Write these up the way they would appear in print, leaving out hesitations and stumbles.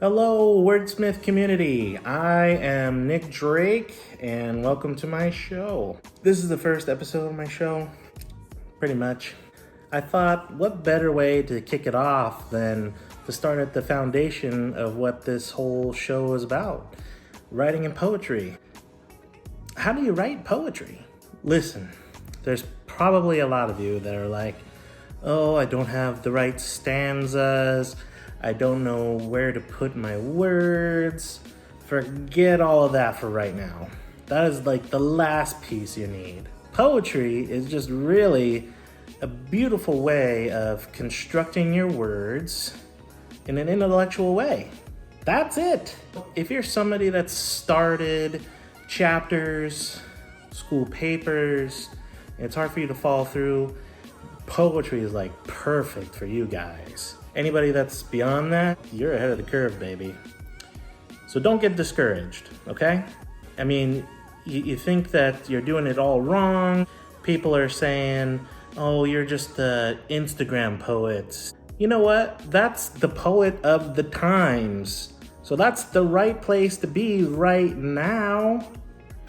Hello, wordsmith community. I am Nick Drake, and welcome to my show. This is the first episode of my show, pretty much. I thought, what better way to kick it off than to start at the foundation of what this whole show is about, writing and poetry. How do you write poetry? Listen, there's probably a lot of you that are like, oh, I don't have the right stanzas, I don't know where to put my words. Forget all of that for right now. That is like the last piece you need. Poetry is just really a beautiful way of constructing your words in an intellectual way. That's it. If you're somebody that started chapters, school papers, and it's hard for you to follow through, poetry is like perfect for you guys. Anybody that's beyond that, you're ahead of the curve, baby. So don't get discouraged, okay? I mean, you think that you're doing it all wrong. People are saying, oh, you're just the Instagram poet. You know what? That's the poet of the times. So that's the right place to be right now.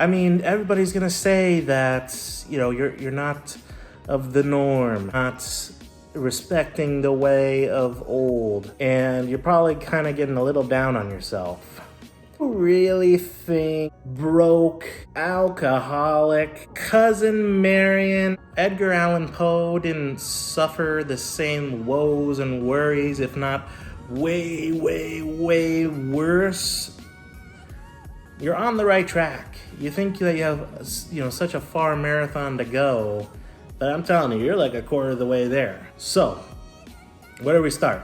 I mean, everybody's gonna say that, you're not of the norm, not respecting the way of old, and you're probably kind of getting a little down on yourself. You really think broke, alcoholic, cousin Marion, Edgar Allan Poe didn't suffer the same woes and worries, if not way, way, way worse? You're on the right track. You think that you have, such a far marathon to go, but I'm telling you, you're like a quarter of the way there. So, where do we start?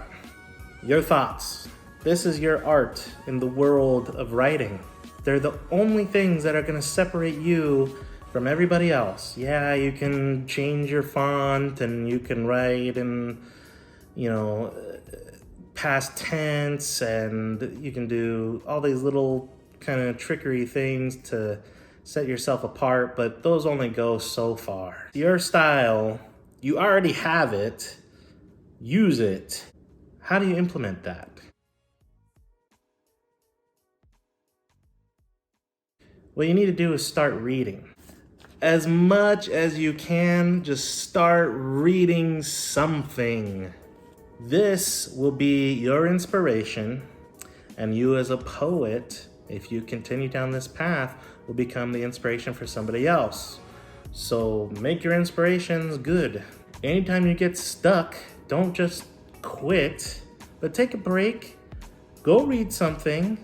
Your thoughts. This is your art in the world of writing. They're the only things that are going to separate you from everybody else. Yeah, you can change your font and you can write in, past tense, and you can do all these little kind of trickery things to set yourself apart, but those only go so far. Your style, you already have it. Use it. How do you implement that? What you need to do is start reading. As much as you can, just start reading something. This will be your inspiration, and you as a poet, if you continue down this path, will become the inspiration for somebody else. So make your inspirations good. Anytime you get stuck, don't just quit, but take a break, go read something.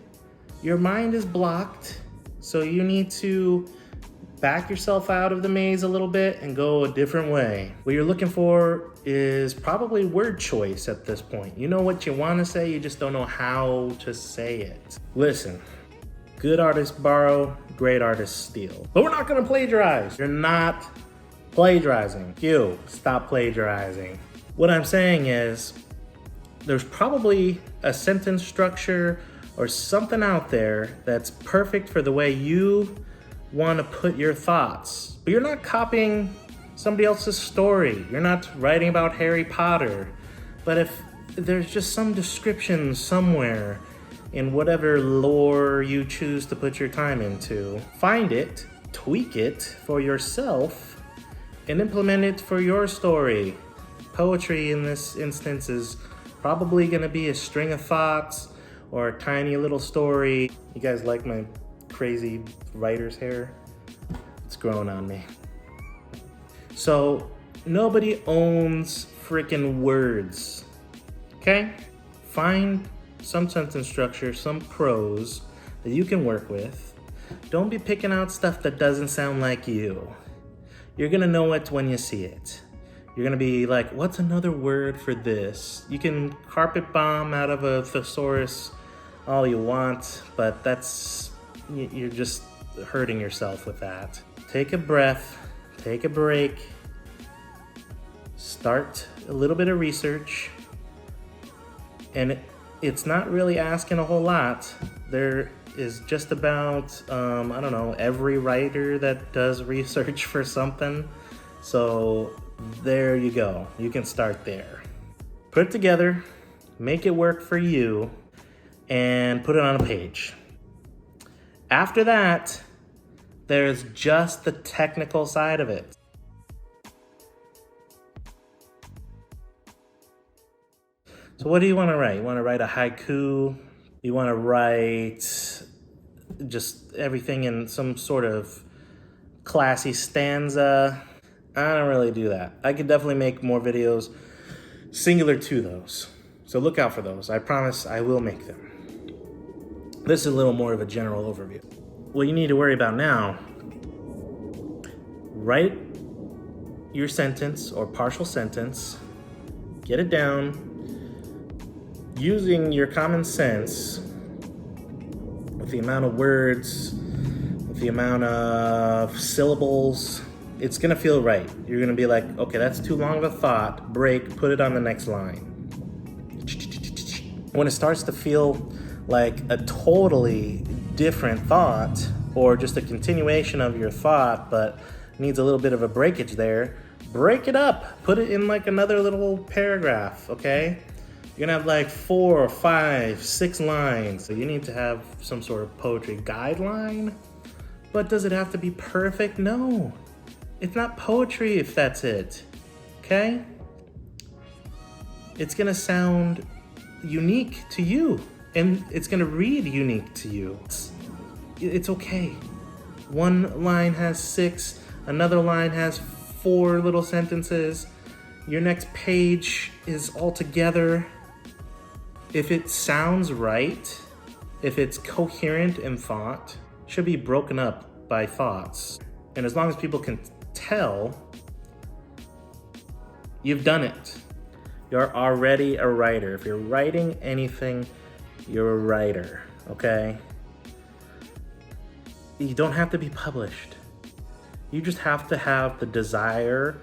Your mind is blocked, so you need to back yourself out of the maze a little bit and go a different way. What you're looking for is probably word choice at this point. You know what you want to say, you just don't know how to say it. Listen, good artists borrow, great artists steal. But we're not gonna plagiarize. You're not plagiarizing. You, stop plagiarizing. What I'm saying is, there's probably a sentence structure or something out there that's perfect for the way you want to put your thoughts. But you're not copying somebody else's story. You're not writing about Harry Potter. But if there's just some description somewhere in whatever lore you choose to put your time into, find it, tweak it for yourself, and implement it for your story. Poetry in this instance is probably gonna be a string of thoughts or a tiny little story. You guys like my crazy writer's hair? It's growing on me. So nobody owns freaking words, okay? Find some sentence structure, some prose that you can work with. Don't be picking out stuff that doesn't sound like you. You're gonna know it when you see it. You're gonna be like, what's another word for this? You can carpet bomb out of a thesaurus all you want, but you're just hurting yourself with that. Take a breath, take a break, start a little bit of research, and it's not really asking a whole lot. There is just about, every writer that does research for something. So there you go. You can start there. Put it together, make it work for you, and put it on a page. After that, there's just the technical side of it. So what do you want to write? You want to write a haiku? You want to write just everything in some sort of classy stanza? I don't really do that. I could definitely make more videos singular to those. So look out for those. I promise I will make them. This is a little more of a general overview. What you need to worry about now, write your sentence or partial sentence, get it down, using your common sense with the amount of words, with the amount of syllables. It's gonna feel right. You're gonna be like, okay, that's too long of a thought, break, put it on the next line. When it starts to feel like a totally different thought, or just a continuation of your thought, but needs a little bit of a breakage there, break it up, put it in like another little paragraph, okay? You're gonna have like 4, 5, 6 lines. So you need to have some sort of poetry guideline, but does it have to be perfect? No. It's not poetry if that's it, okay? It's gonna sound unique to you, and it's gonna read unique to you. It's okay. One line has 6, another line has 4 little sentences. Your next page is all together. If it sounds right, if it's coherent in thought, it should be broken up by thoughts. And as long as people can tell, you've done it. You're already a writer. If you're writing anything, you're a writer, okay? You don't have to be published. You just have to have the desire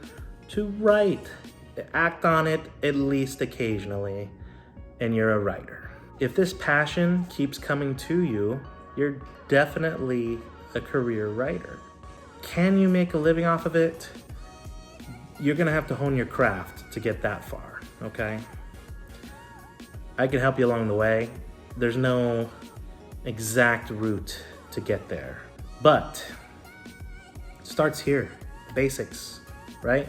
to write, act on it at least occasionally, and you're a writer. If this passion keeps coming to you, you're definitely a career writer. Can you make a living off of it? You're gonna have to hone your craft to get that far, okay? I can help you along the way. There's no exact route to get there, but it starts here, basics, right?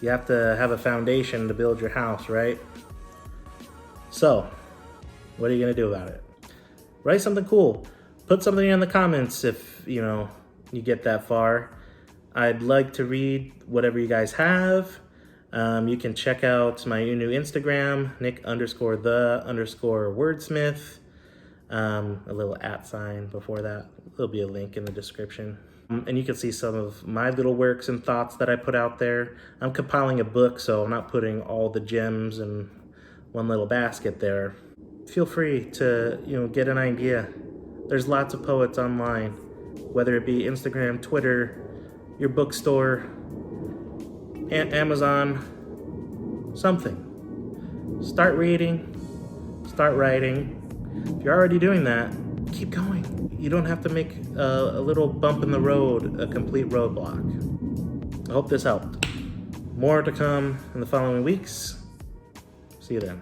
You have to have a foundation to build your house, right? So, what are you gonna do about it? Write something cool. Put something in the comments if, you get that far. I'd like to read whatever you guys have. You can check out my new Instagram, Nick_the_wordsmith. A little @ sign before that. There'll be a link in the description. And you can see some of my little works and thoughts that I put out there. I'm compiling a book, so I'm not putting all the gems in one little basket there. Feel free to, get an idea. There's lots of poets online, whether it be Instagram, Twitter, your bookstore, Amazon, something. Start reading, start writing. If you're already doing that, keep going. You don't have to make a little bump in the road a complete roadblock. I hope this helped. More to come in the following weeks. See you then.